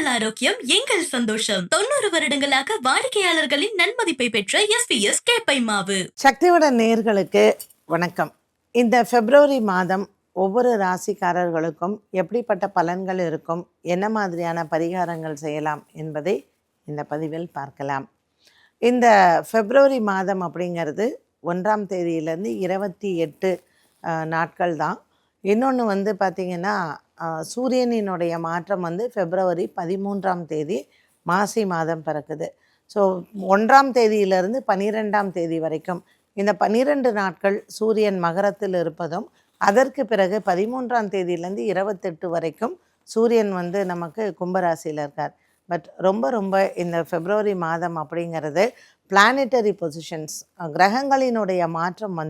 உங்கள் ஆரோக்கியம் எங்கள் சந்தோஷம். 90 வருடங்களாக வாடிக்கையாளர்களின் நன்மதிப்பை பெற்ற SPS கேப்பை மாவு. சக்தியுடன் நேயர்களுக்கு வணக்கம். இந்த பிப்ரவரி மாதம் ஒவ்வொரு ராசிக்காரர்களுக்கும் எப்படிப்பட்ட பலன்கள் இருக்கும், என்ன மாதிரியான பரிகாரங்கள் செய்யலாம் என்பதை இந்த பதிவில் பார்க்கலாம். இந்த பிப்ரவரி மாதம் அப்படிங்கிறது 1ஆம் தேதியிலேருந்து 28 நாட்கள் தான். இன்னொன்று பார்த்திங்கன்னா சூரியனினுடைய மாற்றம் பிப்ரவரி 13ஆம் தேதி மாசி மாதம் பிறக்குது. ஸோ 1ஆம் தேதியிலிருந்து 12ஆம் தேதி வரைக்கும் இந்த 12 நாட்கள் சூரியன் மகரத்தில் இருப்பதும், அதற்கு பிறகு 13ஆம் தேதியிலேருந்து 28 வரைக்கும் சூரியன் நமக்கு கும்பராசியில் இருக்கார். பட் ரொம்ப இந்த பிப்ரவரி மாதம் அப்படிங்கிறது பிளானட்டரி பொசிஷன்ஸ், கிரகங்களினுடைய மாற்றம்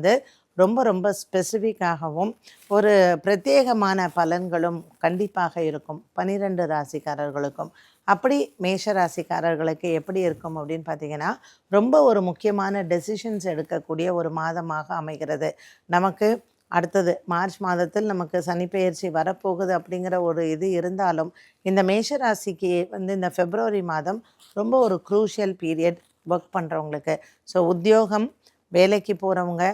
ரொம்ப ஸ்பெசிஃபிக்காகவும் ஒரு பிரத்யேகமான பலன்களும் கண்டிப்பாக இருக்கும் 12 ராசிக்காரர்களுக்கும். அப்படி மேஷ ராசிக்காரர்களுக்கு எப்படி இருக்கும் அப்படின்னு பார்த்திங்கன்னா, ரொம்ப ஒரு முக்கியமான டெசிஷன்ஸ் எடுக்கக்கூடிய ஒரு மாதமாக அமைகிறது. நமக்கு அடுத்தது மார்ச் மாதத்தில் நமக்கு சனிப்பெயர்ச்சி வரப்போகுது அப்படிங்கிற ஒரு இது இருந்தாலும், இந்த மேஷ ராசிக்கு இந்த பிப்ரவரி மாதம் ரொம்ப ஒரு க்ரூஷியல் பீரியட் ஒர்க் பண்ணுறவங்களுக்கு. ஸோ உத்தியோகம், வேலைக்கு போகிறவங்க,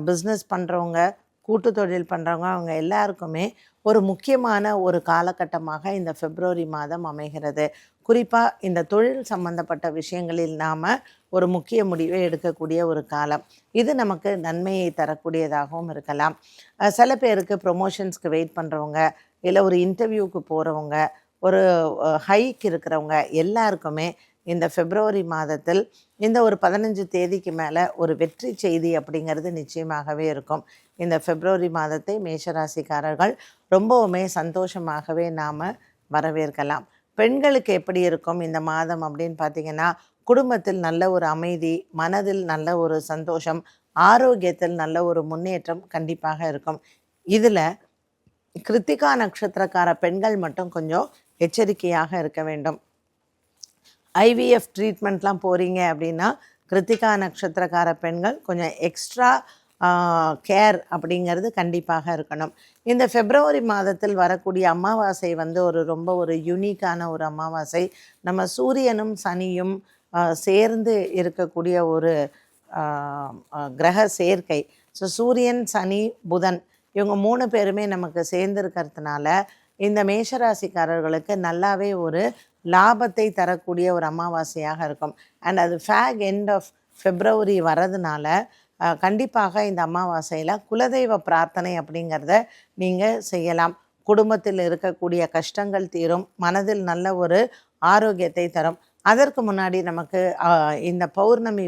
பிஸ்னஸ் பண்ணுறவங்க, கூட்டு தொழில் பண்ணுறவங்க, அவங்க எல்லாருக்குமே ஒரு முக்கியமான ஒரு காலகட்டமாக இந்த பிப்ரவரி மாதம் அமைகிறது. குறிப்பாக இந்த தொழில் சம்பந்தப்பட்ட விஷயங்களில் நாம் ஒரு முக்கிய முடிவை எடுக்கக்கூடிய ஒரு காலம் இது. நமக்கு நன்மையை தரக்கூடியதாகவும் இருக்கலாம். சில பேருக்கு ப்ரொமோஷன்ஸ்க்கு வெயிட் பண்ணுறவங்க, இல்லை ஒரு இன்டர்வியூக்கு போகிறவங்க, ஒரு ஹைக் இருக்கிறவங்க எல்லாருக்குமே இந்த பிப்ரவரி மாதத்தில் இந்த ஒரு 15 தேதிக்கு மேலே ஒரு வெற்றி செய்தி அப்படிங்கிறது நிச்சயமாகவே இருக்கும். இந்த பிப்ரவரி மாதத்தை மேஷராசிக்காரர்கள் ரொம்பவுமே சந்தோஷமாகவே நாம் வரவேற்கலாம். பெண்களுக்கு எப்படி இருக்கும் இந்த மாதம் அப்படின்னு பார்த்திங்கன்னா, குடும்பத்தில் நல்ல ஒரு அமைதி, மனதில் நல்ல ஒரு சந்தோஷம், ஆரோக்கியத்தில் நல்ல ஒரு முன்னேற்றம் கண்டிப்பாக இருக்கும். இதில் கிருத்திகா நட்சத்திரக்கார பெண்கள் மட்டும் கொஞ்சம் எச்சரிக்கையாக இருக்க வேண்டும். ஐவிஎஃப் ட்ரீட்மெண்ட்லாம் போகிறீங்க அப்படின்னா கிருத்திகா நட்சத்திரக்கார பெண்கள் கொஞ்சம் எக்ஸ்ட்ரா கேர் அப்படிங்கிறது கண்டிப்பாக இருக்கணும். இந்த பிப்ரவரி மாதத்தில் வரக்கூடிய அமாவாசை ரொம்ப ஒரு யூனிக்கான ஒரு அமாவாசை. நம்ம சூரியனும் சனியும் சேர்ந்து இருக்கக்கூடிய ஒரு கிரக சேர்க்கை. ஸோ சூரியன், சனி, புதன் இவங்க 3 பேருமே நமக்கு சேர்ந்துருக்கிறதுனால இந்த மேஷராசிக்காரர்களுக்கு நல்லாவே ஒரு லாபத்தை தரக்கூடிய ஒரு அமாவாசையாக இருக்கும். அண்ட் அது ஃபேக் எண்ட் ஆஃப் பிப்ரவரி வரதுனால கண்டிப்பாக இந்த அமாவாசையில் குலதெய்வ பிரார்த்தனை அப்படிங்கிறத நீங்கள் செய்யலாம். குடும்பத்தில் இருக்கக்கூடிய கஷ்டங்கள் தீரும், மனதில் நல்ல ஒரு ஆரோக்கியத்தை தரும். அதற்கு முன்னாடி நமக்கு இந்த பௌர்ணமி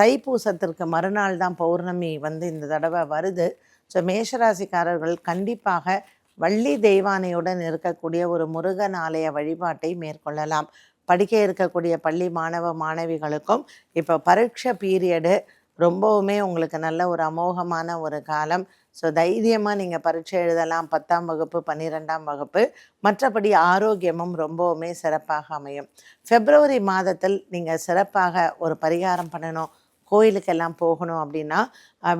தைப்பூசத்திற்கு மறுநாள் தான் பௌர்ணமி இந்த தடவை வருது. ஸோ மேஷராசிக்காரர்கள் கண்டிப்பாக வள்ளி தெய்வானையுடன் இருக்கக்கூடிய ஒரு முருகன் ஆலய வழிபாட்டை மேற்கொள்ளலாம். படிக்க இருக்கக்கூடிய பள்ளி மாணவ மாணவிகளுக்கும் இப்போ பரீட்சை பீரியடு ரொம்பவுமே உங்களுக்கு நல்ல ஒரு அமோகமான ஒரு காலம். ஸோ தைரியமாக நீங்கள் பரீட்சை எழுதலாம். 10ஆம் வகுப்பு, 12ஆம் வகுப்பு. மற்றபடி ஆரோக்கியமும் ரொம்பவுமே சிறப்பாக அமையும். பிப்ரவரி மாதத்தில் நீங்கள் சிறப்பாக ஒரு பரிகாரம் பண்ணணும், கோயிலுக்கெல்லாம் போகணும் அப்படின்னா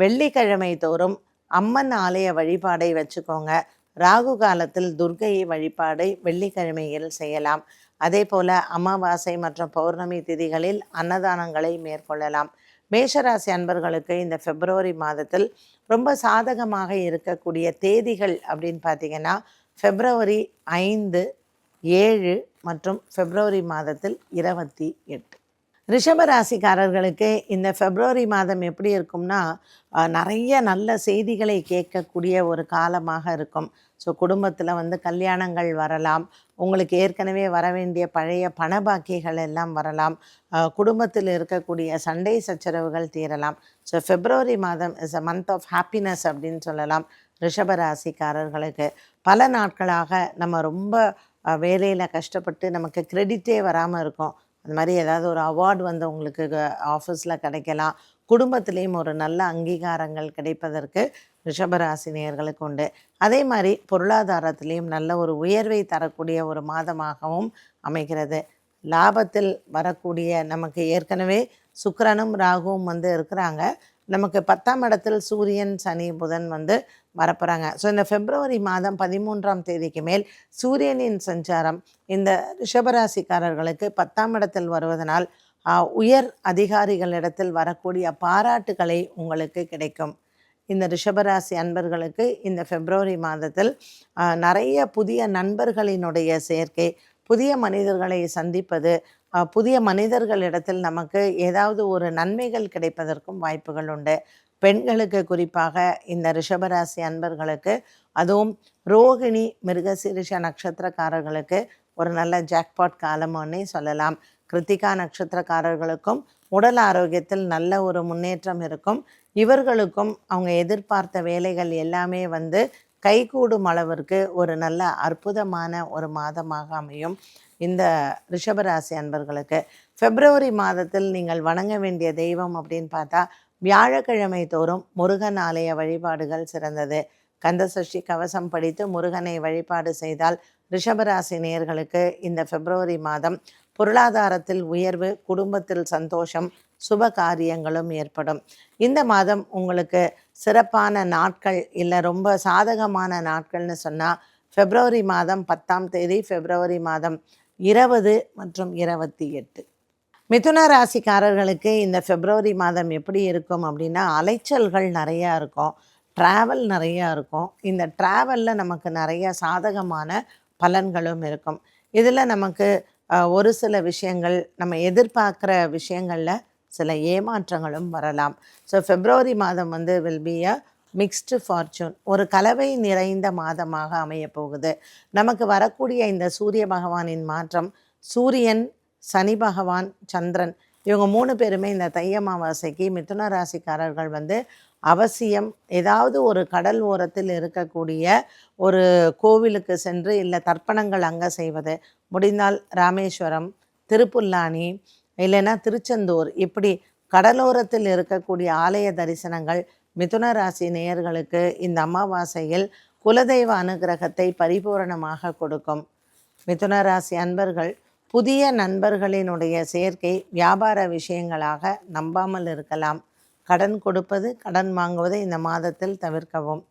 வெள்ளிக்கிழமை தோறும் அம்மன் ஆலய வழிபாடை வச்சுக்கோங்க. ராகு காலத்தில் துர்க்கையை வழிபாடை வெள்ளிக்கிழமையில் செய்யலாம். அதே போல் அமாவாசை மற்றும் பௌர்ணமி திதிகளில் அன்னதானங்களை மேற்கொள்ளலாம். மேஷராசி அன்பர்களுக்கு இந்த பிப்ரவரி மாதத்தில் ரொம்ப சாதகமாக இருக்கக்கூடிய தேதிகள் அப்படின்னு பார்த்திங்கன்னா, பிப்ரவரி 5, 7 மற்றும் பிப்ரவரி மாதத்தில் 28. ரிஷபராசிக்காரர்களுக்கு இந்த பிப்ரவரி மாதம் எப்படி இருக்கும்னா, நிறைய நல்ல செய்திகளை கேட்கக்கூடிய ஒரு காலமாக இருக்கும். ஸோ குடும்பத்தில் கல்யாணங்கள் வரலாம். உங்களுக்கு ஏற்கனவே வர வேண்டிய பழைய பணபாக்கிகள் எல்லாம் வரலாம். குடும்பத்தில் இருக்கக்கூடிய சண்டை சச்சரவுகள் தீரலாம். ஸோ பிப்ரவரி மாதம் is a month of happiness அப்படின்னு சொல்லலாம். ரிஷபராசிக்காரர்களுக்கு பல நாட்களாக நம்ம ரொம்ப வேலையில் கஷ்டப்பட்டு நமக்கு கிரெடிட்டே வராமல் இருக்கும். அந்த மாதிரி ஏதாவது ஒரு அவார்டு உங்களுக்கு ஆஃபீஸில் கிடைக்கலாம். குடும்பத்திலையும் ஒரு நல்ல அங்கீகாரங்கள் கிடைப்பதற்கு ரிஷபராசினியர்களுக்கு உண்டு. அதே மாதிரி பொருளாதாரத்திலையும் நல்ல ஒரு உயர்வை தரக்கூடிய ஒரு மாதமாகவும் அமைகிறது. லாபத்தில் வரக்கூடிய நமக்கு ஏற்கனவே சுக்கிரனும் ராகுவும் இருக்கிறாங்க. நமக்கு 10ஆம் இடத்தில் சூரியன், சனி, புதன் வரப்போகிறாங்க. ஸோ இந்த பிப்ரவரி மாதம் 13ஆம் தேதிக்கு மேல் சூரியனின் சஞ்சாரம் இந்த ரிஷபராசிக்காரர்களுக்கு 10ஆம் இடத்தில் வருவதனால் உயர் அதிகாரிகளிடத்தில் வரக்கூடிய பாராட்டுகளை உங்களுக்கு கிடைக்கும். இந்த ரிஷபராசி அன்பர்களுக்கு இந்த பிப்ரவரி மாதத்தில் நிறைய புதிய நண்பர்களினுடைய சேர்க்கை, புதிய மனிதர்களை சந்திப்பது, புதிய மனிதர்களிடத்தில் நமக்கு ஏதாவது ஒரு நன்மைகள் கிடைப்பதற்கும் வாய்ப்புகள் உண்டு. பெண்களுக்கு குறிப்பாக இந்த ரிஷபராசி அன்பர்களுக்கு, அதுவும் ரோகிணி மிருகசீரிஷ நட்சத்திரக்காரர்களுக்கு ஒரு நல்ல ஜாக்பாட் காலம்னே சொல்லலாம். கிருத்திகா நட்சத்திரக்காரர்களுக்கும் உடல் ஆரோக்கியத்தில் நல்ல ஒரு முன்னேற்றம் இருக்கும். இவர்களுக்கும் அவங்க எதிர்பார்த்த வேலைகள் எல்லாமே கைகூடும் அளவிற்கு ஒரு நல்ல அற்புதமான ஒரு மாதமாக அமையும் இந்த ரிஷபராசி அன்பர்களுக்கு. பிப்ரவரி மாதத்தில் நீங்கள் வணங்க வேண்டிய தெய்வம் அப்படின்னு பார்த்தா, வியாழக்கிழமை தோறும் முருகன் ஆலய வழிபாடுகள் சிறந்தது. கந்தசஷ்டி கவசம் படித்து முருகனை வழிபாடு செய்தால் ரிஷபராசி நேயர்களுக்கு இந்த பிப்ரவரி மாதம் பொருளாதாரத்தில் உயர்வு, குடும்பத்தில் சந்தோஷம், சுப காரியங்களும் ஏற்படும். இந்த மாதம் உங்களுக்கு சிறப்பான நாட்கள் இல்லை ரொம்ப சாதகமான நாட்கள்னு சொன்னால் பிப்ரவரி மாதம் 10ஆம் தேதி, பிப்ரவரி மாதம் 20 மற்றும் 28. மிதுன ராசிக்காரர்களுக்கு இந்த பிப்ரவரி மாதம் எப்படி இருக்கும் அப்படின்னா, அலைச்சல்கள் நிறையா இருக்கும், ட்ராவல் நிறையா இருக்கும். இந்த ட்ராவலில் நமக்கு நிறைய சாதகமான பலன்களும் இருக்கும். இதில் நமக்கு ஒரு சில விஷயங்கள், நம்ம எதிர்பார்க்குற விஷயங்களில் சில ஏமாற்றங்களும் வரலாம். ஸோ பிப்ரவரி மாதம் will be a mixed fortune, ஒரு கலவை நிறைந்த மாதமாக அமைய போகுது. நமக்கு வரக்கூடிய இந்த சூரிய பகவானின் மாற்றம், சூரியன், சனி பகவான், சந்திரன், இவங்க 3 பேருமே இந்த தை அமாவாசைக்கு மிதுன ராசிக்காரர்கள் அவசியம் ஏதாவது ஒரு கடல் ஓரத்தில் இருக்கக்கூடிய ஒரு கோவிலுக்கு சென்று இல்லை தர்ப்பணங்கள் அங்கே செய்வது, முடிந்தால் ராமேஸ்வரம், திருப்புல்லானி, இல்லைன்னா திருச்செந்தூர், இப்படி கடலோரத்தில் இருக்கக்கூடிய ஆலய தரிசனங்கள் மிதுன ராசி நேயர்களுக்கு இந்த அமாவாசையில் குலதெய்வ அனுகிரகத்தை பரிபூரணமாக கொடுக்கும். மிதுன ராசி அன்பர்கள் புதிய நண்பர்களினுடைய சேர்க்கை வியாபார விஷயங்களாக நம்பாமல் இருக்கலாம். கடன் கொடுப்பது, கடன் வாங்குவதை இந்த மாதத்தில் தவிர்க்கவும்.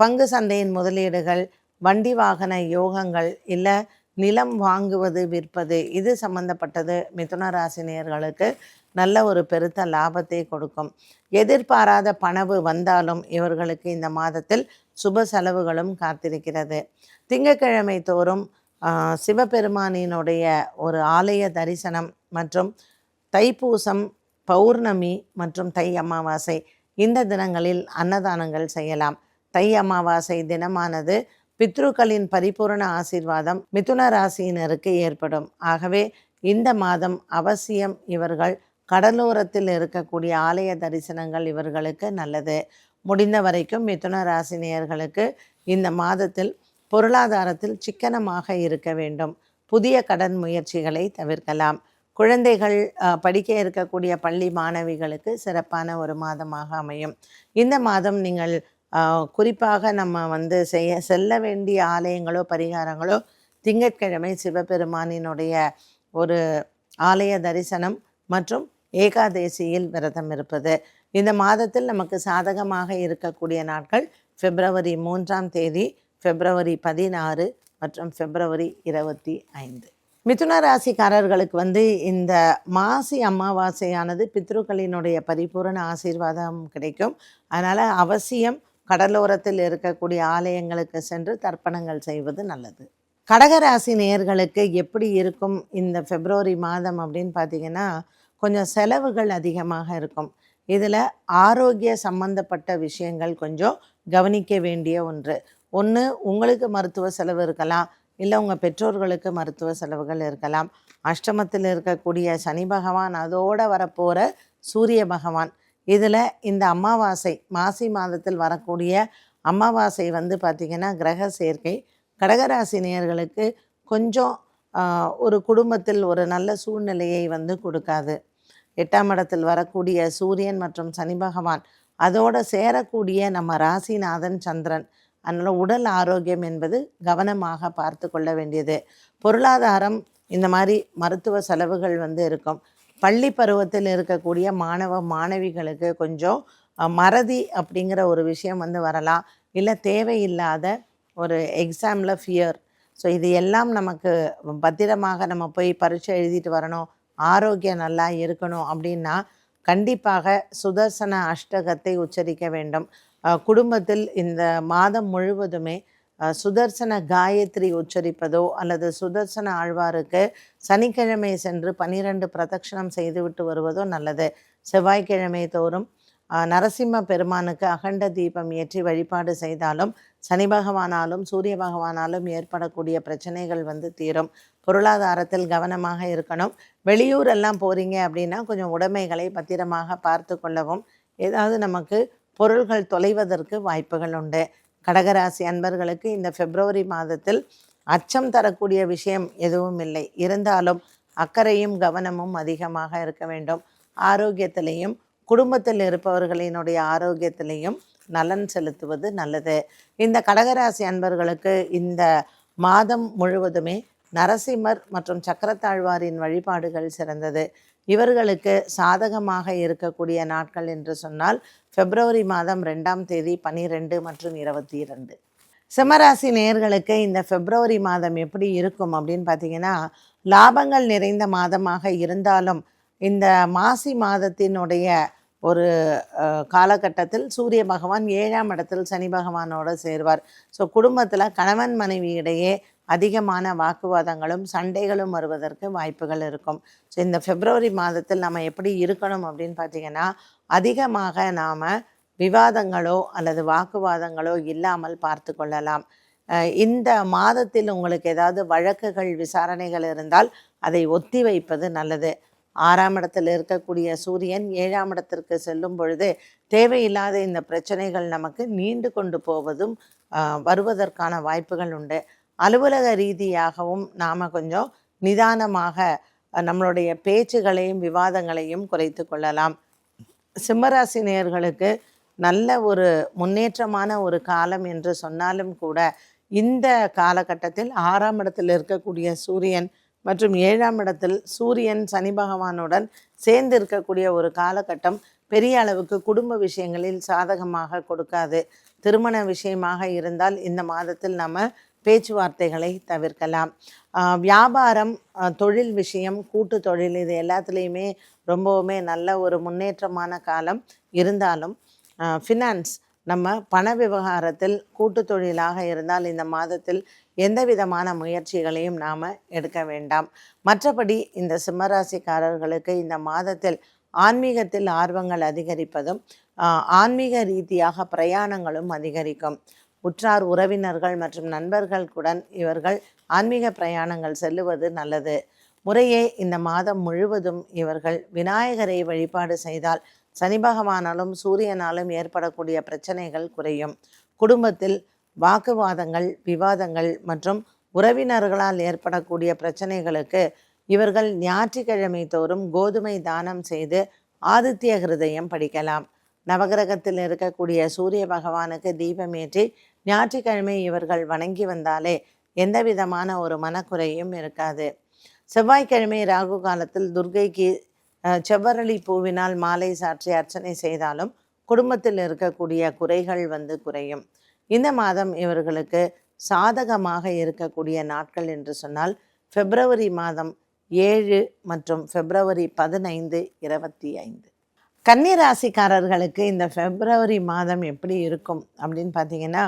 பங்கு சந்தையின் முதலீடுகள், வண்டி வாகன யோகங்கள், இல்லை நிலம் வாங்குவது, விற்பது, இது சம்பந்தப்பட்டது மிதுன ராசினியர்களுக்கு நல்ல ஒரு பெருத்த லாபத்தை கொடுக்கும். எதிர்பாராத பணவு வந்தாலும் இவர்களுக்கு இந்த மாதத்தில் சுப செலவுகளும் காத்திருக்கிறது. திங்கட்கிழமை தோறும் சிவபெருமானினுடைய ஒரு ஆலய தரிசனம் மற்றும் தைப்பூசம், பௌர்ணமி மற்றும் தை அமாவாசை, இந்த தினங்களில் அன்னதானங்கள் செய்யலாம். தை அமாவாசை தினமானது பித்ருக்களின் பரிபூரண ஆசீர்வாதம் மிதுன ராசியினருக்கு ஏற்படும். ஆகவே இந்த மாதம் அவசியம் இவர்கள் கடலோரத்தில் இருக்கக்கூடிய ஆலய தரிசனங்கள் இவர்களுக்கு நல்லது. முடிந்த வரைக்கும் மிதுன ராசினியர்களுக்கு இந்த மாதத்தில் பொருளாதாரத்தில் சிக்கனமாக இருக்க வேண்டும். புதிய கடன் முயற்சிகளை தவிர்க்கலாம். குழந்தைகள் படிக்க இருக்கக்கூடிய பள்ளி மாணவிகளுக்கு சிறப்பான ஒரு மாதமாக அமையும். இந்த மாதம் நீங்கள் குறிப்பாக நம்ம செல்ல வேண்டிய ஆலயங்களோ பரிகாரங்களோ, திங்கட்கிழமை சிவபெருமானினுடைய ஒரு ஆலய தரிசனம் மற்றும் ஏகாதேசியில் விரதம் இருப்பது. இந்த மாதத்தில் நமக்கு சாதகமாக இருக்கக்கூடிய நாட்கள் பிப்ரவரி 3ஆம் தேதி, பிப்ரவரி 16 மற்றும் பிப்ரவரி 25. மிதுன ராசிக்காரர்களுக்கு இந்த மாசி அமாவாசையானது பித்ருக்களினுடைய பரிபூரண ஆசீர்வாதம் கிடைக்கும். அதனால் அவசியம் கடலோரத்தில் இருக்கக்கூடிய ஆலயங்களுக்கு சென்று தர்ப்பணங்கள் செய்வது நல்லது. கடகராசி நேயர்களுக்கு எப்படி இருக்கும் இந்த பிப்ரவரி மாதம் அப்படின்னு பார்த்தீங்கன்னா, கொஞ்சம் செலவுகள் அதிகமாக இருக்கும். இதில் ஆரோக்கிய சம்பந்தப்பட்ட விஷயங்கள் கொஞ்சம் கவனிக்க வேண்டிய ஒன்று. ஒன்று, உங்களுக்கு மருத்துவ செலவு இருக்கலாம், இல்லை உங்கள் பெற்றோர்களுக்கு மருத்துவ செலவுகள் இருக்கலாம். அஷ்டமத்தில் இருக்கக்கூடிய சனி பகவான், அதோடு வரப்போகிற சூரிய பகவான், இதில் இந்த அமாவாசை, மாசி மாதத்தில் வரக்கூடிய அமாவாசை பார்த்திங்கன்னா கிரக சேர்க்கை கடகராசி நேயர்களுக்கு கொஞ்சம் ஒரு குடும்பத்தில் ஒரு நல்ல சூழ்நிலையை கொடுக்காது. 8ஆம் இடத்தில் வரக்கூடிய சூரியன் மற்றும் சனி பகவான், அதோடு சேரக்கூடிய நம்ம ராசிநாதன் சந்திரன், அதனால் உடல் ஆரோக்கியம் என்பது கவனமாக பார்த்து கொள்ள வேண்டியது. பொருளாதாரம், இந்த மாதிரி மருத்துவ செலவுகள் இருக்கும். பள்ளி பருவத்தில் இருக்கக்கூடிய மாணவ மாணவிகளுக்கு கொஞ்சம் மறதி அப்படிங்கிற ஒரு விஷயம் வரலாம். இல்லை தேவையில்லாத ஒரு எக்ஸாமில் ஃபியர். ஸோ இது எல்லாம் நமக்கு பத்திரமாக நம்ம போய் பரீட்சை எழுதிட்டு வரணும், ஆரோக்கியம் நல்லா இருக்கணும் அப்படின்னா கண்டிப்பாக சுதர்சன அஷ்டகத்தை உச்சரிக்க வேண்டும். குடும்பத்தில் இந்த மாதம் முழுவதுமே சுதர்சன காயத்ரி உச்சரிப்பதோ அல்லது சுதர்சன ஆழ்வாருக்கு சனிக்கிழமை சென்று 12 பிரதட்சணம் செய்துவிட்டு வருவதோ நல்லது. செவ்வாய்க்கிழமை தோறும் நரசிம்ம பெருமானுக்கு அகண்ட தீபம் ஏற்றி வழிபாடு செய்தாலும் சனி பகவானாலும் சூரிய பகவானாலும் ஏற்படக்கூடிய பிரச்சனைகள் தீரும். பொருளாதாரத்தில் கவனமாக இருக்கணும். வெளியூர் எல்லாம் போகிறீங்க அப்படின்னா கொஞ்சம் உடைமைகளை பத்திரமாக பார்த்து கொள்ளவும். ஏதாவது நமக்கு பொருள்கள் தொலைவதற்கு வாய்ப்புகள் உண்டு. கடகராசி அன்பர்களுக்கு இந்த பிப்ரவரி மாதத்தில் அச்சம் தரக்கூடிய விஷயம் எதுவும் இல்லை. இருந்தாலும் அக்கறையும் கவனமும் அதிகமாக இருக்க வேண்டும். ஆரோக்கியத்திலையும் குடும்பத்தில் இருப்பவர்களினுடைய ஆரோக்கியத்திலையும் நலன் செலுத்துவது நல்லது. இந்த கடகராசி அன்பர்களுக்கு இந்த மாதம் முழுவதுமே நரசிம்மர் மற்றும் சக்கரத்தாழ்வாரின் வழிபாடுகள் சிறந்தது. இவர்களுக்கு சாதகமாக இருக்கக்கூடிய நாட்கள் என்று சொன்னால் பிப்ரவரி மாதம் 2ஆம் தேதி 12 மற்றும் 22. சிம்மராசி நேயர்களுக்கு இந்த பிப்ரவரி மாதம் எப்படி இருக்கும் அப்படின்னு பார்த்தீங்கன்னா, லாபங்கள் நிறைந்த மாதமாக இருந்தாலும் இந்த மாசி மாதத்தினுடைய ஒரு காலகட்டத்தில் சூரிய பகவான் 7ஆம் இடத்தில் சனி பகவானோடு சேர்வார். ஸோ குடும்பத்தில் கணவன் மனைவியிடையே அதிகமான வாக்குவாதங்களும் சண்டைகளும் வருவதற்கு வாய்ப்புகள் இருக்கும். ஸோ இந்த பிப்ரவரி மாதத்தில் நம்ம எப்படி இருக்கணும் அப்படின்னு பார்த்தீங்கன்னா, அதிகமாக நாம் விவாதங்களோ அல்லது வாக்குவாதங்களோ இல்லாமல் பார்த்து கொள்ளலாம். இந்த மாதத்தில் உங்களுக்கு ஏதாவது வழக்குகள் விசாரணைகள் இருந்தால் அதை ஒத்தி வைப்பது நல்லது. 6ஆம் இடத்தில் இருக்கக்கூடிய சூரியன் 7ஆம் இடத்திற்கு செல்லும் பொழுது தேவையில்லாத இந்த பிரச்சனைகள் நமக்கு நீண்டு கொண்டு போவதும் வருவதற்கான வாய்ப்புகள் உண்டு. அலுவலக ரீதியாகவும் நாம் கொஞ்சம் நிதானமாக நம்மளுடைய பேச்சுகளையும் விவாதங்களையும் குறைத்து கொள்ளலாம். சிம்மராசி நேயர்களுக்கு நல்ல ஒரு முன்னேற்றமான ஒரு காலம் என்று சொன்னாலும் கூட இந்த காலகட்டத்தில் 6ஆம் இடத்தில் இருக்கக்கூடிய சூரியன் மற்றும் 7ஆம் இடத்தில் சூரியன் சனி பகவானுடன் சேர்ந்து இருக்கக்கூடிய ஒரு காலகட்டம் பெரிய அளவுக்கு குடும்ப விஷயங்களில் சாதகமாக கொடுக்காது. திருமண விஷயமாக இருந்தால் இந்த மாதத்தில் நம்ம பேச்சுவார்த்தைகளை தவிர்க்கலாம். வியாபாரம், தொழில் விஷயம், கூட்டு தொழில் இது எல்லாத்துலேயுமே ரொம்பவுமே நல்ல ஒரு முன்னேற்றமான காலம் இருந்தாலும் ஃபினான்ஸ் நம்ம பண விவகாரத்தில் கூட்டு தொழிலாக இருந்தால் இந்த மாதத்தில் எந்த விதமான முயற்சிகளையும் நாம் எடுக்க வேண்டாம். மற்றபடி இந்த சிம்மராசிக்காரர்களுக்கு இந்த மாதத்தில் ஆன்மீகத்தில் ஆர்வங்கள் அதிகரிப்பதும் ஆன்மீக ரீதியாக பிரயாணங்களும் அதிகரிக்கும். உற்றார் உறவினர்கள் மற்றும் நண்பர்களுடன் இவர்கள் ஆன்மீக பிரயாணங்கள் செல்லுவது நல்லது. முறையே இந்த மாதம் முழுவதும் இவர்கள் விநாயகரை வழிபாடு செய்தால் சனி பகவானாலும் சூரியனாலும் ஏற்படக்கூடிய பிரச்சனைகள் குறையும். குடும்பத்தில் வாக்குவாதங்கள், விவாதங்கள் மற்றும் உறவினர்களால் ஏற்படக்கூடிய பிரச்சனைகளுக்கு இவர்கள் ஞாயிற்றுக்கிழமை தோறும் கோதுமை தானம் செய்து ஆதித்ய ஹிருதயம் படிக்கலாம். நவகிரகத்தில் இருக்கக்கூடிய சூரிய பகவானுக்கு தீபமேற்றி ஞாயிற்றுக்கிழமை இவர்கள் வணங்கி வந்தாலே எந்த விதமான ஒரு மனக்குறையும் இருக்காது. செவ்வாய்க்கிழமை ராகு காலத்தில் துர்க்கைக்கு செவ்வரளி பூவினால் மாலை சாற்றி அர்ச்சனை செய்தாலும் குடும்பத்தில் இருக்கக்கூடிய குறைகள் குறையும். இந்த மாதம் இவர்களுக்கு சாதகமாக இருக்கக்கூடிய நாட்கள் என்று சொன்னால் பிப்ரவரி மாதம் 7 மற்றும் பிப்ரவரி 15, 25. கன்னி ராசிக்காரர்களுக்கு இந்த பிப்ரவரி மாதம் எப்படி இருக்கும் அப்படின்னு பார்த்தீங்கன்னா,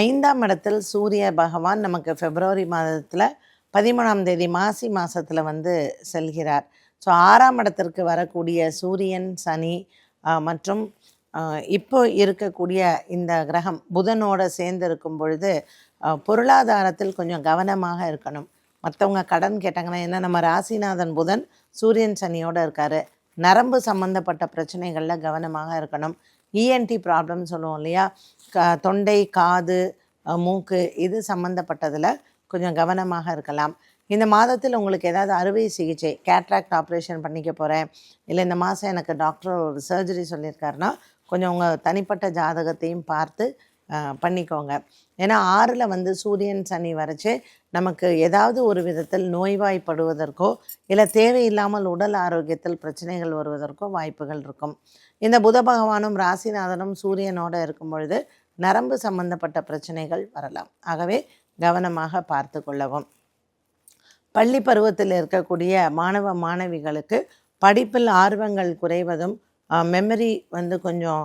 5ஆம் இடத்தில் சூரிய பகவான் நமக்கு பிப்ரவரி மாதத்தில் 13ஆம் தேதி மாசி மாதத்தில் செல்கிறார். ஸோ 6ஆம் இடத்திற்கு வரக்கூடிய சூரியன், சனி மற்றும் இப்போ இருக்கக்கூடிய இந்த கிரகம் புதனோடு சேர்ந்து இருக்கும் பொழுது பொருளாதாரத்தில் கொஞ்சம் கவனமாக இருக்கணும். மற்றவங்க கடன் கேட்டாங்கன்னா, ஏன்னா நம்ம ராசிநாதன் புதன் சூரியன் சனியோடு இருக்கார். நரம்பு சம்மந்தப்பட்ட பிரச்சனைகளில் கவனமாக இருக்கணும். இஎன்டி ப்ராப்ளம் சொல்லுவோம் இல்லையா, தொண்டை, காது, மூக்கு இது சம்மந்தப்பட்டதில் கொஞ்சம் கவனமாக இருக்கலாம். இந்த மாதத்தில் உங்களுக்கு ஏதாவது அறுவை சிகிச்சை, கேட்ராக்ட் ஆப்ரேஷன் பண்ணிக்க போகிறேன், இல்லை இந்த மாதம் எனக்கு டாக்டர் ஒரு சர்ஜரி சொல்லியிருக்காருன்னா கொஞ்சம் உங்கள் தனிப்பட்ட ஜாதகத்தையும் பார்த்து பண்ணிக்கோங்க. ஏன்னா 6ல் சூரியன் சனி வரைச்சு நமக்கு ஏதாவது ஒரு விதத்தில் நோய்வாய்ப்படுவதற்கோ இல்லை தேவையில்லாமல் உடல் ஆரோக்கியத்தில் பிரச்சனைகள் வருவதற்கோ வாய்ப்புகள் இருக்கும். இந்த புத பகவானும் ராசிநாதனும் சூரியனோடு இருக்கும் பொழுது நரம்பு சம்பந்தப்பட்ட பிரச்சனைகள் வரலாம். ஆகவே கவனமாக பார்த்து கொள்ளவும். பள்ளி பருவத்தில் இருக்கக்கூடிய மாணவ மாணவிகளுக்கு படிப்பில் ஆர்வங்கள் குறைவதும் மெமரி கொஞ்சம்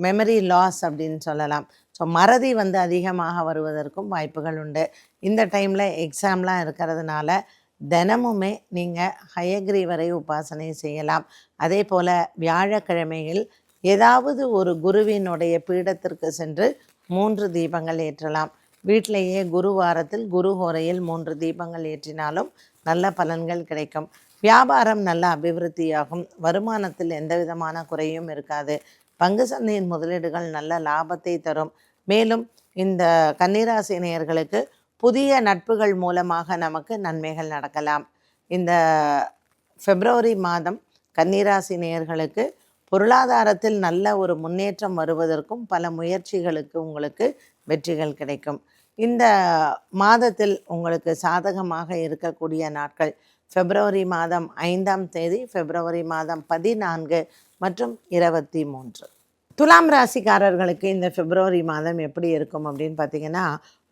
மெமரி லாஸ் அப்படின்னு சொல்லலாம். ஸோ மறதி அதிகமாக வருவதற்கும் வாய்ப்புகள் உண்டு. இந்த டைமில் எக்ஸாம்லாம் இருக்கிறதுனால தினமுமே நீங்கள் ஹயக்ரீவரை உபாசனை செய்யலாம். அதே போல் வியாழக்கிழமையில் ஏதாவது ஒரு குருவினுடைய பீடத்திற்கு சென்று 3 தீபங்கள் ஏற்றலாம். வீட்டிலேயே குரு வாரத்தில் குரு ஹோரையில் 3 தீபங்கள் ஏற்றினாலும் நல்ல பலன்கள் கிடைக்கும். வியாபாரம் நல்ல அபிவிருத்தியாகும். வருமானத்தில் எந்த விதமான குறையும் இருக்காது. பங்கு சந்தையின் முதலீடுகள் நல்ல லாபத்தை தரும். மேலும் இந்த கன்னிராசி நேயர்களுக்கு புதிய நட்புகள் மூலமாக நமக்கு நன்மைகள் நடக்கலாம். இந்த பிப்ரவரி மாதம் கன்னிராசி நேயர்களுக்கு பொருளாதாரத்தில் நல்ல ஒரு முன்னேற்றம் வருவதற்கும் பல முயற்சிகளுக்கு உங்களுக்கு வெற்றிகள் கிடைக்கும். இந்த மாதத்தில் உங்களுக்கு சாதகமாக இருக்கக்கூடிய நாட்கள் பிப்ரவரி மாதம் 5ஆம் தேதி, பிப்ரவரி மாதம் 14 மற்றும் 23. துலாம் ராசிக்காரர்களுக்கு இந்த பிப்ரவரி மாதம் எப்படி இருக்கும் அப்படின்னு பார்த்தீங்கன்னா,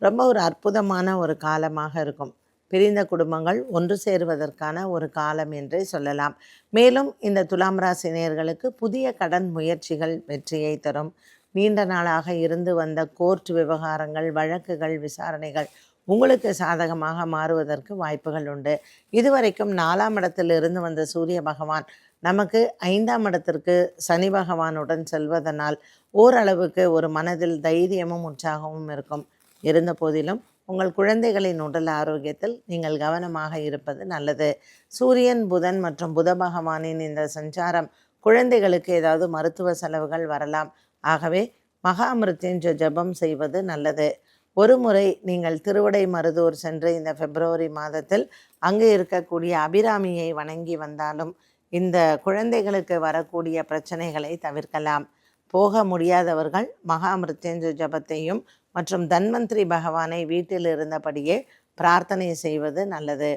ரொம்ப ஒரு அற்புதமான ஒரு காலமாக இருக்கும். பிரிந்த குடும்பங்கள் ஒன்று சேருவதற்கான ஒரு காலம் என்றே சொல்லலாம். மேலும் இந்த துலாம் ராசி நேயர்களுக்கு புதிய கடன் முயற்சிகள் வெற்றியை தரும். நீண்ட நாளாக இருந்து வந்த கோர்ட் விவகாரங்கள், வழக்குகள், விசாரணைகள் உங்களுக்கு சாதகமாக மாறுவதற்கு வாய்ப்புகள் உண்டு. இதுவரைக்கும் 4ஆம் இடத்தில் இருந்து வந்த சூரிய பகவான் நமக்கு 5ஆம் இடத்திற்கு சனி பகவானுடன் செல்வதனால் ஓரளவுக்கு ஒரு மனதில் தைரியமும் உற்சாகமும் இருக்கும். இருந்த போதிலும் உங்கள் குழந்தைகளின் உடல் ஆரோக்கியத்தில் நீங்கள் கவனமாக இருப்பது நல்லது. சூரியன், புதன் மற்றும் புத பகவானின் இந்த சஞ்சாரம் குழந்தைகளுக்கு ஏதாவது மருத்துவ செலவுகள் வரலாம். ஆகவே மகாமிருத்யுஞ்சய ஜபம் செய்வது நல்லது. ஒரு முறை நீங்கள் திருவிடை மருதூர் சென்று இந்த பிப்ரவரி மாதத்தில் அங்கு இருக்கக்கூடிய அபிராமியை வணங்கி வந்தாலும் இந்த குழந்தைகளுக்கு வரக்கூடிய பிரச்சனைகளை தவிர்க்கலாம். போக முடியாதவர்கள் மகாமிருத்யுஞ்சய ஜபத்தையும் மற்றும் தன்வந்திரி பகவானை வீட்டில் இருந்தபடியே பிரார்த்தனை செய்வது நல்லது.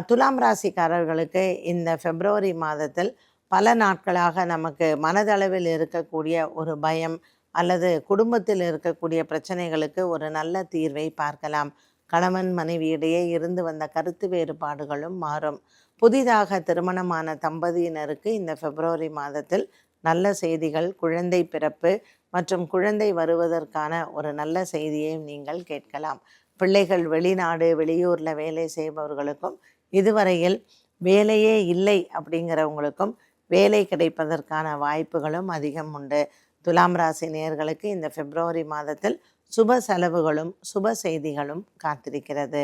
துலாம் ராசிக்காரர்களுக்கு இந்த பிப்ரவரி மாதத்தில் பல நாட்களாக நமக்கு மனதளவில் இருக்கக்கூடிய ஒரு பயம் அல்லது குடும்பத்தில் இருக்கக்கூடிய பிரச்சனைகளுக்கு ஒரு நல்ல தீர்வை பார்க்கலாம். கணவன் மனைவியிடையே இருந்து வந்த கருத்து வேறுபாடுகளும் மாறும். புதிதாக திருமணமான தம்பதியினருக்கு இந்த பிப்ரவரி மாதத்தில் நல்ல செய்திகள், குழந்தை பிறப்பு மற்றும் குழந்தை வருவதற்கான ஒரு நல்ல செய்தியை நீங்கள் கேட்கலாம். பிள்ளைகள் வெளிநாடு, வெளியூரில் வேலை செய்பவர்களுக்கும், இதுவரையில் வேலையே இல்லை அப்படிங்கிறவங்களுக்கும் வேலை கிடைப்பதற்கான வாய்ப்புகளும் அதிகம் உண்டு. துலாம் ராசி நேயர்களுக்கு இந்த பிப்ரவரி மாதத்தில் சுப செலவுகளும் சுப செய்திகளும் காத்திருக்கிறது.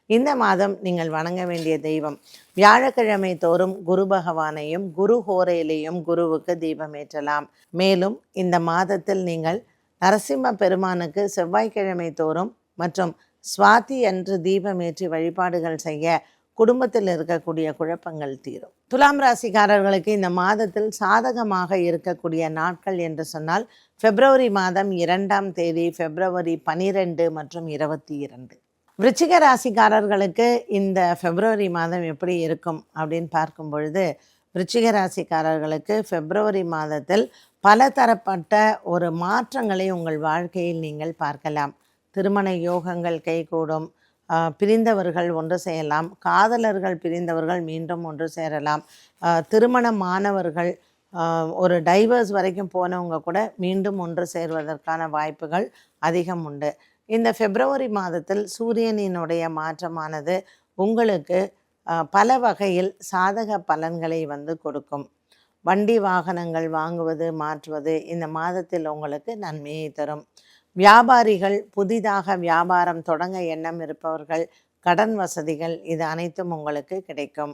இந்த மாதம் நீங்கள் வணங்க வேண்டிய தெய்வம், வியாழக்கிழமை தோறும் குரு பகவானையும் குரு ஹோரையிலையும் குருவுக்கு தீபமேற்றலாம். மேலும் இந்த மாதத்தில் நீங்கள் நரசிம்ம பெருமானுக்கு செவ்வாய்க்கிழமை தோறும் மற்றும் சுவாதி அன்று தீபமேற்றி வழிபாடுகள் செய்ய குடும்பத்தில் இருக்கக்கூடிய குழப்பங்கள் தீரும். துலாம் ராசிக்காரர்களுக்கு இந்த மாதத்தில் சாதகமாக இருக்கக்கூடிய நாட்கள் என்று சொன்னால் பிப்ரவரி மாதம் 2ஆம் தேதி, பிப்ரவரி 12 மற்றும் 22. விருச்சிக ராசிக்காரர்களுக்கு இந்த பிப்ரவரி மாதம் எப்படி இருக்கும் அப்படின்னு பார்க்கும் பொழுது, விருச்சிக ராசிக்காரர்களுக்கு பிப்ரவரி மாதத்தில் பல தரப்பட்ட ஒரு மாற்றங்களை உங்கள் வாழ்க்கையில் நீங்கள் பார்க்கலாம். திருமண யோகங்கள் கைகூடும். பிரிந்தவர்கள் ஒன்று சேரலாம். காதலர்கள் பிரிந்தவர்கள் மீண்டும் ஒன்று சேரலாம். திருமணமானவர்கள் ஒரு டைவர்ஸ் வரைக்கும் போனவங்க கூட மீண்டும் ஒன்று சேர்வதற்கான வாய்ப்புகள் அதிகம் உண்டு. இந்த பிப்ரவரி மாதத்தில் சூரியனினுடைய மாற்றமானது உங்களுக்கு பல வகையில் சாதக பலன்களை கொடுக்கும். வண்டி வாகனங்கள் வாங்குவது, மாற்றுவது இந்த மாதத்தில் உங்களுக்கு நன்மையை தரும். வியாபாரிகள், புதிதாக வியாபாரம் தொடங்க எண்ணம் இருப்பவர்கள், கடன் வசதிகள் இது அனைத்தும் உங்களுக்கு கிடைக்கும்.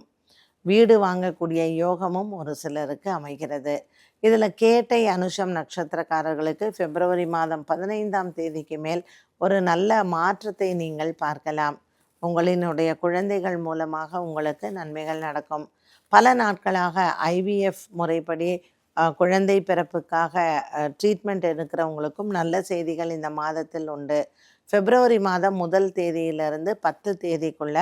வீடு வாங்கக்கூடிய யோகமும் ஒரு சிலருக்கு அமைகிறது. இதில் கேட்டை, அனுஷம் நட்சத்திரக்காரர்களுக்கு பிப்ரவரி மாதம் 15ஆம் தேதிக்கு மேல் ஒரு நல்ல மாற்றத்தை நீங்கள் பார்க்கலாம். உங்களினுடைய குழந்தைகள் மூலமாக உங்களுக்கு நன்மைகள் நடக்கும். பல நாட்களாக IVF முறைப்படி குழந்தை பிறப்புக்காக ட்ரீட்மெண்ட் எடுக்கிறவங்களுக்கும் நல்ல செய்திகள் இந்த மாதத்தில் உண்டு. பிப்ரவரி மாதம் 1 தேதியிலிருந்து 10 தேதிக்குள்ள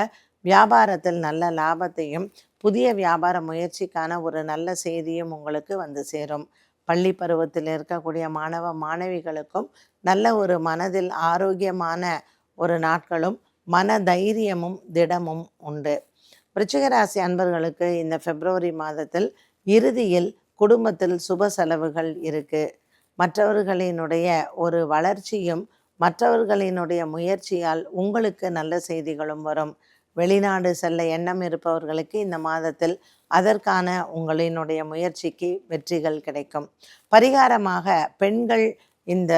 வியாபாரத்தில் நல்ல லாபத்தையும் புதிய வியாபார முயற்சிக்கான ஒரு நல்ல செய்தியும் உங்களுக்கு சேரும். பள்ளி பருவத்தில் இருக்கக்கூடிய மாணவ மாணவிகளுக்கும் நல்ல ஒரு மனதில் ஆரோக்கியமான ஒரு நாட்களும் மன தைரியமும் திடமும் உண்டு. விருச்சிக ராசி அன்பர்களுக்கு இந்த பிப்ரவரி மாதத்தில் இறுதியில் குடும்பத்தில் சுப செலவுகள் இருக்கு. மற்றவர்களினுடைய ஒரு வளர்ச்சியும் மற்றவர்களினுடைய முயற்சியால் உங்களுக்கு நல்ல செய்திகளும் வரும். வெளிநாடு செல்ல எண்ணம் இருப்பவர்களுக்கு இந்த மாதத்தில் அதற்கான உங்களினுடைய முயற்சிக்கு வெற்றிகள் கிடைக்கும். பரிகாரமாக பெண்கள் இந்த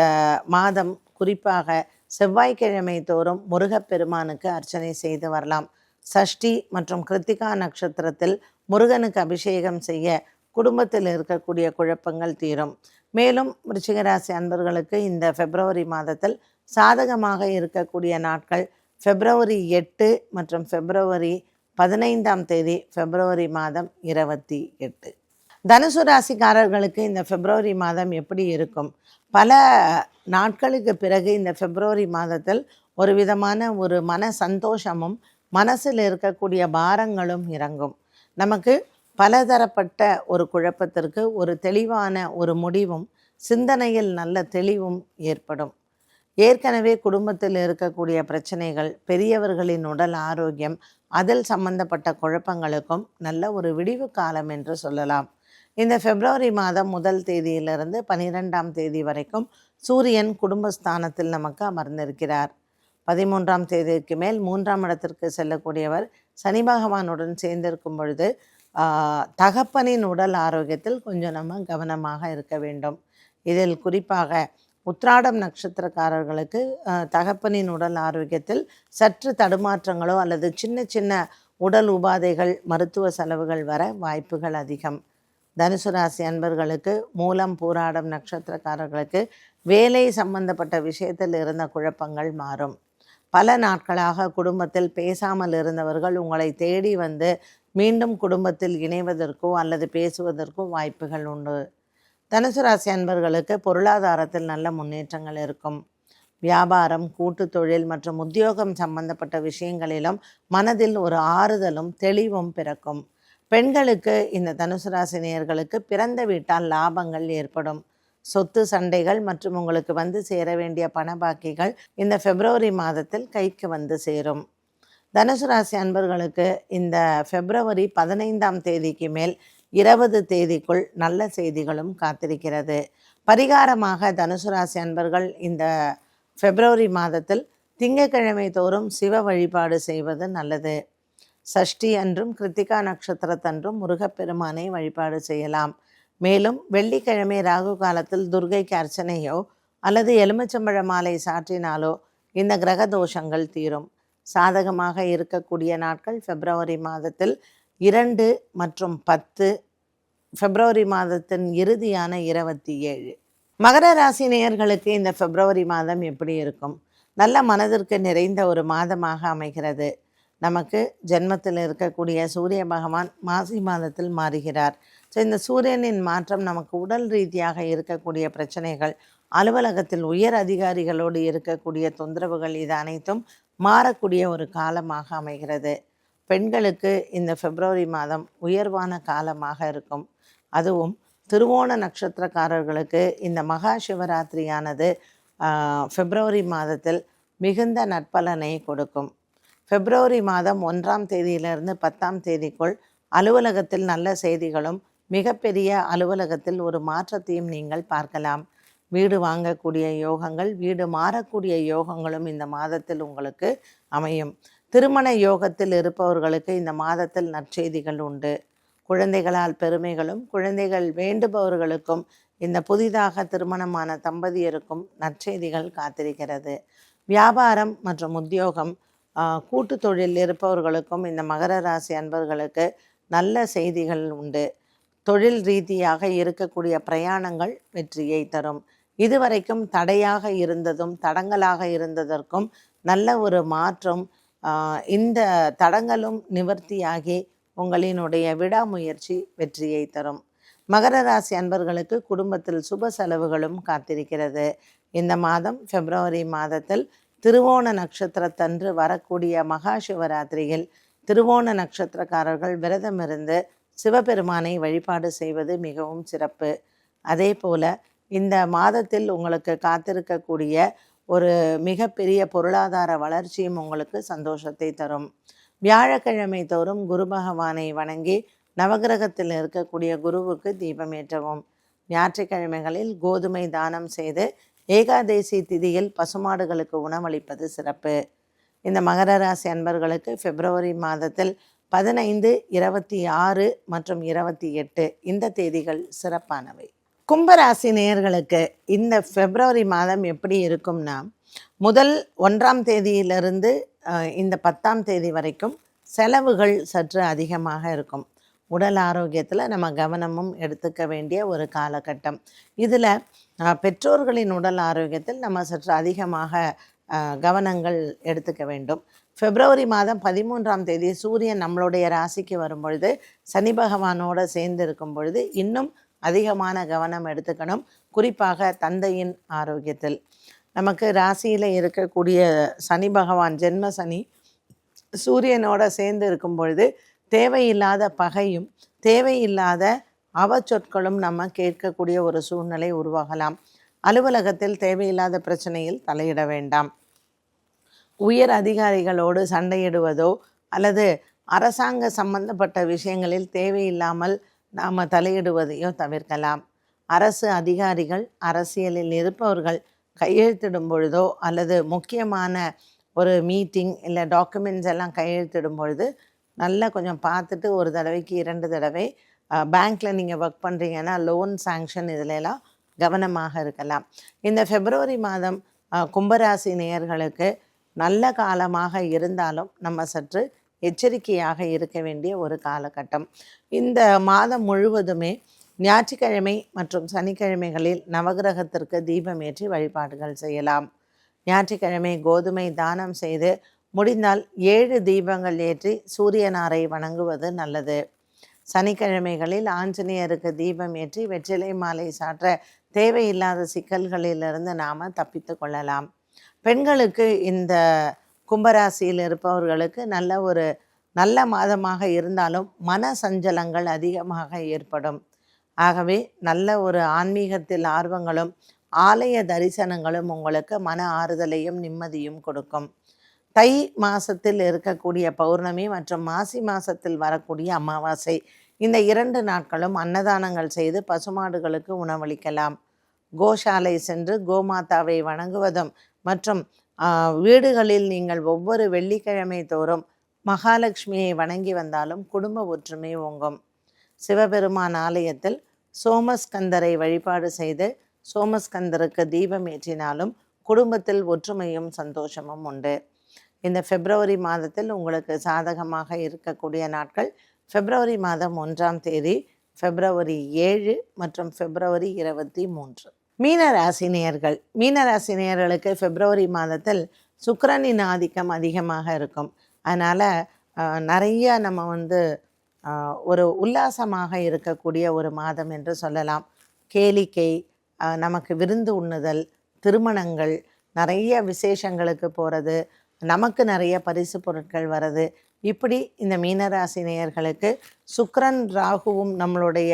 மாதம் குறிப்பாக செவ்வாய்க்கிழமை தோறும் முருகப்பெருமானுக்கு அர்ச்சனை செய்து வரலாம். சஷ்டி மற்றும் கிருத்திகா நட்சத்திரத்தில் முருகனுக்கு அபிஷேகம் செய்ய குடும்பத்தில் இருக்கக்கூடிய குழப்பங்கள் தீரும். மேலும் விருச்சிகராசி அன்பர்களுக்கு இந்த பிப்ரவரி மாதத்தில் சாதகமாக இருக்கக்கூடிய நாட்கள் பிப்ரவரி 8 மற்றும் பிப்ரவரி 15 பிப்ரவரி மாதம் 28. தனுசு ராசிக்காரர்களுக்கு இந்த பிப்ரவரி மாதம் எப்படி இருக்கும்? பல நாட்களுக்கு பிறகு இந்த பிப்ரவரி மாதத்தில் ஒரு விதமான ஒரு மன சந்தோஷமும் மனசில் இருக்கக்கூடிய பாரங்களும் இறங்கும். நமக்கு பலதரப்பட்ட ஒரு குழப்பத்திற்கு ஒரு தெளிவான ஒரு முடிவும் சிந்தனையில் நல்ல தெளிவும் ஏற்படும். ஏற்கனவே குடும்பத்தில் இருக்கக்கூடிய பிரச்சனைகள், பெரியவர்களின் உடல் ஆரோக்கியம், அதில் சம்பந்தப்பட்ட குழப்பங்களுக்கும் நல்ல ஒரு விடிவு காலம் என்று சொல்லலாம். இந்த பிப்ரவரி மாதம் 1 தேதியிலிருந்து 12 தேதி வரைக்கும் சூரியன் குடும்பஸ்தானத்தில் நமக்கு அமர்ந்திருக்கிறார். 13 தேதிக்கு மேல் 3ஆம் இடத்திற்கு செல்லக்கூடியவர் சனி பகவானுடன் சேர்ந்திருக்கும் பொழுது தகப்பனின் உடல் ஆரோக்கியத்தில் கொஞ்சம் நம்ம கவனமாக இருக்க வேண்டும். இதில் குறிப்பாக உத்திராடம் நட்சத்திரக்காரர்களுக்கு தகப்பனின் உடல் ஆரோக்கியத்தில் சற்று தடுமாற்றங்களோ அல்லது சின்ன சின்ன உடல் உபாதைகள், மருத்துவ செலவுகள் வர வாய்ப்புகள் அதிகம். தனுசு ராசி அன்பர்களுக்கு மூலம் பூராடம் நட்சத்திரக்காரர்களுக்கு வேலை சம்பந்தப்பட்ட விஷயத்தில் இருந்த குழப்பங்கள் மாறும். பல நாட்களாக குடும்பத்தில் பேசாமல் இருந்தவர்கள் உங்களை தேடி வந்து மீண்டும் குடும்பத்தில் இணைவதற்கோ அல்லது பேசுவதற்கோ வாய்ப்புகள் உண்டு. தனுசு ராசி அன்பர்களுக்கு பொருளாதாரத்தில் நல்ல முன்னேற்றங்கள் இருக்கும். வியாபாரம், கூட்டு தொழில் மற்றும் உத்தியோகம் சம்பந்தப்பட்ட விஷயங்களிலும் மனதில் ஒரு ஆறுதலும் தெளிவும் பிறக்கும். பெண்களுக்கு இந்த தனுசு ராசி நேயர்களுக்கு பிறந்த வீட்டால் லாபங்கள் ஏற்படும். சொத்து சண்டைகள் மற்றும் உங்களுக்கு வந்து சேர வேண்டிய பண பாக்கிகள் இந்த பிப்ரவரி மாதத்தில் கைக்கு வந்து சேரும். தனுசு ராசி அன்பர்களுக்கு இந்த பிப்ரவரி 15 தேதிக்கு மேல் 20 தேதிக்குள் நல்ல செய்திகளும் காத்திருக்கிறது. பரிகாரமாக தனுசு ராசி அன்பர்கள் இந்த பிப்ரவரி மாதத்தில் திங்கட்கிழமை தோறும் சிவ வழிபாடு செய்வது நல்லது. சஷ்டி அன்றும் கிருத்திகா நட்சத்திரத்தன்றும் முருகப்பெருமானை வழிபாடு செய்யலாம். மேலும் வெள்ளிக்கிழமை ராகு காலத்தில் துர்க்கைக்கு அர்ச்சனையோ அல்லது எலுமிச்சம்பழ மாலை சாற்றினாலோ இந்த கிரக தோஷங்கள் தீரும். சாதகமாக இருக்கக்கூடிய நாட்கள் பிப்ரவரி மாதத்தில் 2 மற்றும் 10, பிப்ரவரி மாதத்தின் இறுதியான 27. மகர ராசி நேயர்களுக்கு இந்த பிப்ரவரி மாதம் எப்படி இருக்கும்? நல்ல மனதிற்கு நிறைந்த ஒரு மாதமாக அமைகிறது. நமக்கு ஜென்மத்தில் இருக்கக்கூடிய சூரிய பகவான் மாசி மாதத்தில் மாறுகிறார். ஸோ இந்த சூரியனின் மாற்றம் நமக்கு உடல் ரீதியாக இருக்கக்கூடிய பிரச்சனைகள், அலுவலகத்தில் உயர் அதிகாரிகளோடு இருக்கக்கூடிய தொந்தரவுகள், இது அனைத்தும் மாறக்கூடிய ஒரு காலமாக அமைகிறது. பெண்களுக்கு இந்த பிப்ரவரி மாதம் உயர்வான காலமாக இருக்கும். அதுவும் திருவோண நட்சத்திரக்காரர்களுக்கு இந்த மகா சிவராத்திரியானது பிப்ரவரி மாதத்தில் மிகுந்த நற்பலனை கொடுக்கும். பிப்ரவரி மாதம் 1 தேதியிலிருந்து 10 தேதிக்குள் அலுவலகத்தில் நல்ல செய்திகளும் மிகப்பெரிய அலுவலகத்தில் ஒரு மாற்றத்தையும் நீங்கள் பார்க்கலாம். வீடு வாங்கக்கூடிய யோகங்கள், வீடு மாறக்கூடிய யோகங்களும் இந்த மாதத்தில் உங்களுக்கு அமையும். திருமண யோகத்தில் இருப்பவர்களுக்கு இந்த மாதத்தில் நற்செய்திகள் உண்டு. குழந்தைகளால் பெருமைகளும் குழந்தைகள் வேண்டுபவர்களுக்கும் இந்த புதிதாக திருமணமான தம்பதியருக்கும் நற்செய்திகள் காத்திருக்கிறது. வியாபாரம் மற்றும் உத்தியோகம், கூட்டு தொழில் இருப்பவர்களுக்கும் இந்த மகர ராசி அன்பர்களுக்கு நல்ல செய்திகள் உண்டு. தொழில் ரீதியாக இருக்கக்கூடிய பிரயாணங்கள் வெற்றியை தரும். இதுவரைக்கும் தடையாக இருந்ததும் தடங்கலாக இருந்ததற்கும் நல்ல ஒரு மாற்றம், இந்த தடங்களும் நிவர்த்தியாகி உங்களினுடைய விடாமுயற்சி வெற்றியை தரும். மகர ராசி அன்பர்களுக்கு குடும்பத்தில் சுப செலவுகளும் காத்திருக்கிறது. இந்த மாதம் பிப்ரவரி மாதத்தில் திருவோண நட்சத்திரத்தன்று வரக்கூடிய மகா சிவராத்திரியில் திருவோண நட்சத்திரக்காரர்கள் விரதமிருந்து சிவபெருமானை வழிபாடு செய்வது மிகவும் சிறப்பு. அதே போல் இந்த மாதத்தில் உங்களுக்கு காத்திருக்கக்கூடிய ஒரு மிகப்பெரிய பொருளாதார வளர்ச்சியும் உங்களுக்கு சந்தோஷத்தை தரும். வியாழக்கிழமை தோறும் குரு பகவானை வணங்கி நவகிரகத்தில் இருக்கக்கூடிய குருவுக்கு தீபமேற்றவும். ஞாயிற்றுக்கிழமைகளில் கோதுமை தானம் செய்து ஏகாதேசி திதியில் பசுமாடுகளுக்கு உணவளிப்பது சிறப்பு. இந்த மகர ராசி அன்பர்களுக்கு பிப்ரவரி மாதத்தில் 15, 26 மற்றும் 28 இந்த தேதிகள் சிறப்பானவை. கும்பராசி நேயர்களுக்கு இந்த பிப்ரவரி மாதம் எப்படி இருக்கும்னா, முதல் 1ஆம் தேதியிலிருந்து இந்த 10ஆம் தேதி வரைக்கும் செலவுகள் சற்று அதிகமாக இருக்கும். உடல் ஆரோக்கியத்தில் நம்ம கவனமும் எடுத்துக்க வேண்டிய ஒரு காலகட்டம். இதில் பெற்றோர்களின் உடல் ஆரோக்கியத்தில் நம்ம சற்று அதிகமாக கவனங்கள் எடுத்துக்க வேண்டும். பிப்ரவரி மாதம் 13ஆம் தேதி சூரியன் நம்மளுடைய ராசிக்கு வரும் பொழுது சனி பகவானோடு சேர்ந்து இருக்கும் பொழுது இன்னும் அதிகமான கவனம் எடுத்துக்கணும். குறிப்பாக தந்தையின் ஆரோக்கியத்தில். நமக்கு ராசியில் இருக்கக்கூடிய சனி பகவான் ஜென்ம சனி சூரியனோட சேர்ந்து இருக்கும் பொழுது தேவையில்லாத பகையும் தேவையில்லாத அவச்சொற்களும் நம்ம கேட்கக்கூடிய ஒரு சூழ்நிலை உருவாகலாம். அலுவலகத்தில் தேவையில்லாத பிரச்சனையில் தலையிட வேண்டாம். உயர் அதிகாரிகளோடு சண்டையிடுவதோ அல்லது அரசாங்க சம்பந்தப்பட்ட விஷயங்களில் தேவையில்லாமல் நாம் தலையிடுவதையோ தவிர்க்கலாம். அரசு அதிகாரிகள், அரசியலில் இருப்பவர்கள் கையெழுத்திடும் பொழுதோ அல்லது முக்கியமான ஒரு மீட்டிங் இல்லை டாக்குமெண்ட்ஸ் எல்லாம் கையெழுத்திடும் பொழுது நல்லா கொஞ்சம் பார்த்துட்டு ஒரு தடவைக்கு 2 தடவை பேங்க்கில் நீங்கள் ஒர்க் பண்ணுறீங்கன்னா லோன் சாங்ஷன் இதிலெல்லாம் கவனமாக இருக்கலாம். இந்த பிப்ரவரி மாதம் கும்பராசி நேயர்களுக்கு நல்ல காலமாக இருந்தாலும் நம்ம சற்று எச்சரிக்கையாக இருக்க வேண்டிய ஒரு காலகட்டம். இந்த மாதம் முழுவதுமே ஞாயிற்றுக்கிழமை மற்றும் சனிக்கிழமைகளில் நவகிரகத்திற்கு தீபமேற்றி வழிபாடுகள் செய்யலாம். ஞாயிற்றுக்கிழமை கோதுமை தானம் செய்து முடிந்தால் 7 தீபங்கள் ஏற்றி சூரியனாரை வணங்குவது நல்லது. சனிக்கிழமைகளில் ஆஞ்சநேயருக்கு தீபம் ஏற்றி வெற்றிலை மாலை சாற்ற தேவையில்லாத சிக்கல்களிலிருந்து நாம் தப்பித்து கொள்ளலாம். பெண்களுக்கு இந்த கும்பராசியில் இருப்பவர்களுக்கு நல்ல மாதமாக இருந்தாலும் மன சஞ்சலங்கள் அதிகமாக ஏற்படும். ஆகவே நல்ல ஒரு ஆன்மீகத்தில் ஆர்வங்களும் ஆலய தரிசனங்களும் உங்களுக்கு மன ஆறுதலையும் நிம்மதியும் கொடுக்கும். தை மாதத்தில் இருக்கக்கூடிய பௌர்ணமி மற்றும் மாசி மாதத்தில் வரக்கூடிய அமாவாசை இந்த 2 நாட்களும் அன்னதானங்கள் செய்து பசுமாடுகளுக்கு உணவளிக்கலாம். கோஷாலை சென்று கோமாதாவை வணங்குவதும் மற்றும் வீடுகளில் நீங்கள் ஒவ்வொரு வெள்ளிக்கிழமை தோறும் மகாலட்சுமியை வணங்கி வந்தாலும் குடும்ப ஒற்றுமை ஓங்கும். சிவபெருமான் ஆலயத்தில் சோமஸ்கந்தரை வழிபாடு செய்து சோமஸ்கந்தருக்கு தீபம் ஏற்றினாலும் குடும்பத்தில் ஒற்றுமையும் சந்தோஷமும் உண்டு. இந்த பிப்ரவரி மாதத்தில் உங்களுக்கு சாதகமாக இருக்கக்கூடிய நாட்கள் பிப்ரவரி மாதம் 1ஆம் தேதி, பிப்ரவரி 7 மற்றும் பிப்ரவரி 23. மீனராசி நேயர்களுக்கு பிப்ரவரி மாதத்தில் சுக்கிரனின் ஆதிக்கம் அதிகமாக இருக்கும். அதனால் நிறைய நம்ம ஒரு உல்லாசமாக இருக்கக்கூடிய ஒரு மாதம் என்று சொல்லலாம். கேளிக்கை, நமக்கு விருந்து உண்ணுதல், திருமணங்கள், நிறைய விசேஷங்களுக்கு போகிறது, நமக்கு நிறைய பரிசு பொருட்கள் வர்றது, இப்படி இந்த மீனராசி நேயர்களுக்கு சுக்கிரன் ராகுவும் நம்மளுடைய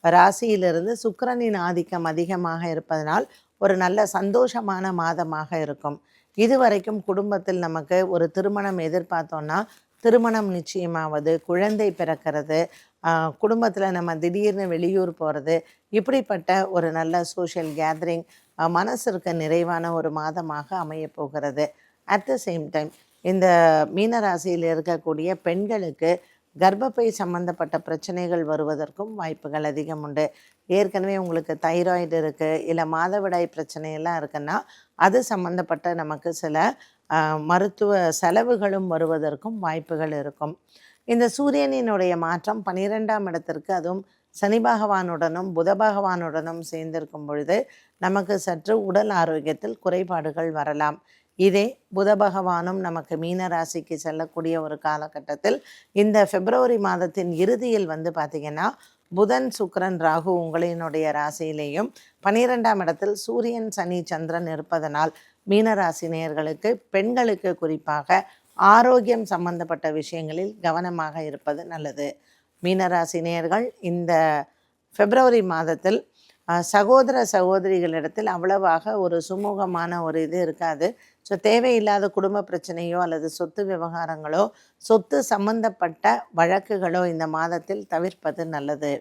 ராசியிலிருந்து சுக்கிரனின் ஆதிக்கம் அதிகமாக இருப்பதனால் ஒரு நல்ல சந்தோஷமான மாதமாக இருக்கும். இதுவரைக்கும் குடும்பத்தில் நமக்கு ஒரு திருமணம் எதிர்பார்த்தோன்னா திருமணம் நிச்சயமாவது, குழந்தை பிறக்கிறது, குடும்பத்தில் நம்ம திடீர்னு வெளியூர் போகிறது, இப்படிப்பட்ட ஒரு நல்ல சோஷியல் கேதரிங் மனசிற்கு நிறைவான ஒரு மாதமாக அமையப்போகிறது. அட் த சேம் டைம் இந்த மீனராசியில் இருக்கக்கூடிய பெண்களுக்கு கர்ப்பப்பை சம்பந்தப்பட்ட பிரச்சனைகள் வருவதற்கும் வாய்ப்புகள் அதிகம் உண்டு. ஏற்கனவே உங்களுக்கு தைராய்டு இருக்குது, இல்லை மாதவிடாய் பிரச்சனையெல்லாம் இருக்குன்னா அது சம்பந்தப்பட்ட நமக்கு சில மருத்துவ செலவுகளும் வருவதற்கும் வாய்ப்புகள் இருக்கும். இந்த சூரியனினுடைய மாற்றம் 12ஆம் இடத்திற்கு, அதுவும் சனி பகவானுடனும் புத பகவானுடனும் சேர்ந்திருக்கும் பொழுது நமக்கு சற்று உடல் ஆரோக்கியத்தில் குறைபாடுகள் வரலாம். இதே புத பகவானும் நமக்கு மீன ராசிக்கு செல்லக்கூடிய ஒரு காலகட்டத்தில் இந்த பிப்ரவரி மாதத்தின் இறுதியில் பார்த்திங்கன்னா புதன், சுக்கிரன், ராகு உங்களினுடைய ராசியிலேயும் 12ஆம் இடத்தில் சூரியன், சனி, சந்திரன் இருப்பதனால் மீனராசி நேயர்களுக்கு, பெண்களுக்கு குறிப்பாக ஆரோக்கியம் சம்பந்தப்பட்ட விஷயங்களில் கவனமாக இருப்பது நல்லது. மீனராசி நேயர்கள் இந்த பிப்ரவரி மாதத்தில் சகோதர சகோதரிகளிடத்தில் அவ்வளவாக ஒரு சுமூகமான ஒரு இது இருக்காது. ஸோ தேவையில்லாத குடும்ப பிரச்சனையோ அல்லது சொத்து விவகாரங்களோ சொத்து சம்பந்தப்பட்ட வழக்குகளோ இந்த மாதத்தில் தவிர்ப்பது நல்லது.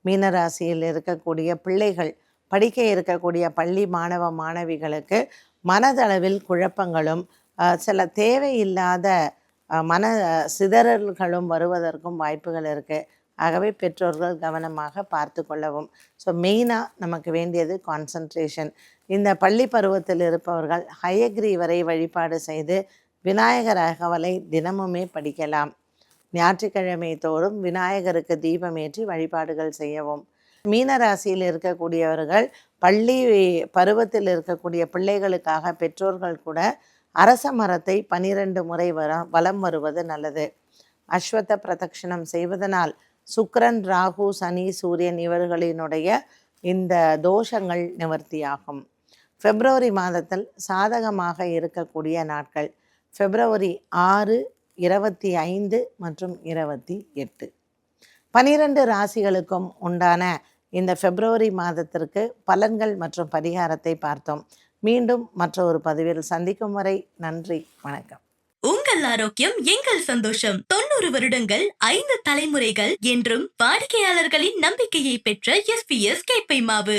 மீனராசியில் இருக்கக்கூடிய பிள்ளைகள், படிக்க இருக்கக்கூடிய பள்ளி மாணவ மாணவிகளுக்கு மனதளவில் குழப்பங்களும் சில தேவையில்லாத மன சிதறல்களும் வருவதற்கும் வாய்ப்புகள் இருக்குது. ஆகவே பெற்றோர்கள் கவனமாக பார்த்து கொள்ளவும். ஸோ மெயினாக நமக்கு வேண்டியது கான்சன்ட்ரேஷன். இந்த பள்ளி பருவத்தில் இருப்பவர்கள் ஹயக்ரீவரை வழிபாடு செய்து விநாயகர் அகவலை தினமுமே படிக்கலாம். ஞாயிற்றுக்கிழமை தோறும் விநாயகருக்கு தீபமேற்றி வழிபாடுகள் செய்யவும். மீனராசியில் இருக்கக்கூடியவர்கள் பள்ளி பருவத்தில் இருக்கக்கூடிய பிள்ளைகளுக்காக பெற்றோர்கள் கூட அரச மரத்தை 12 முறை வலம் வருவது நல்லது. அஸ்வத்த பிரதட்சணம் செய்வதனால் சுக்கிரன், ராகு, சனி, சூரியன் இவர்களினுடைய இந்த தோஷங்கள் நிவர்த்தியாகும். பிப்ரவரி மாதத்தில் சாதகமாக இருக்கக்கூடிய நாட்கள் பிப்ரவரி 6, 25 மற்றும் 28. 12 ராசிகளுக்கும் உண்டான இந்த பிப்ரவரி மாதத்திற்கு பலன்கள் மற்றும் பரிகாரத்தை பார்த்தோம். மீண்டும் மற்றொரு பதிவில் சந்திக்கும் வரை நன்றி, வணக்கம். உங்கள் ஆரோக்கியம் எங்கள் சந்தோஷம். 90 வருடங்கள் 5 தலைமுறைகள் என்றும் வாடிக்கையாளர்களின் நம்பிக்கையை பெற்ற SPS கேப்பை மாவு.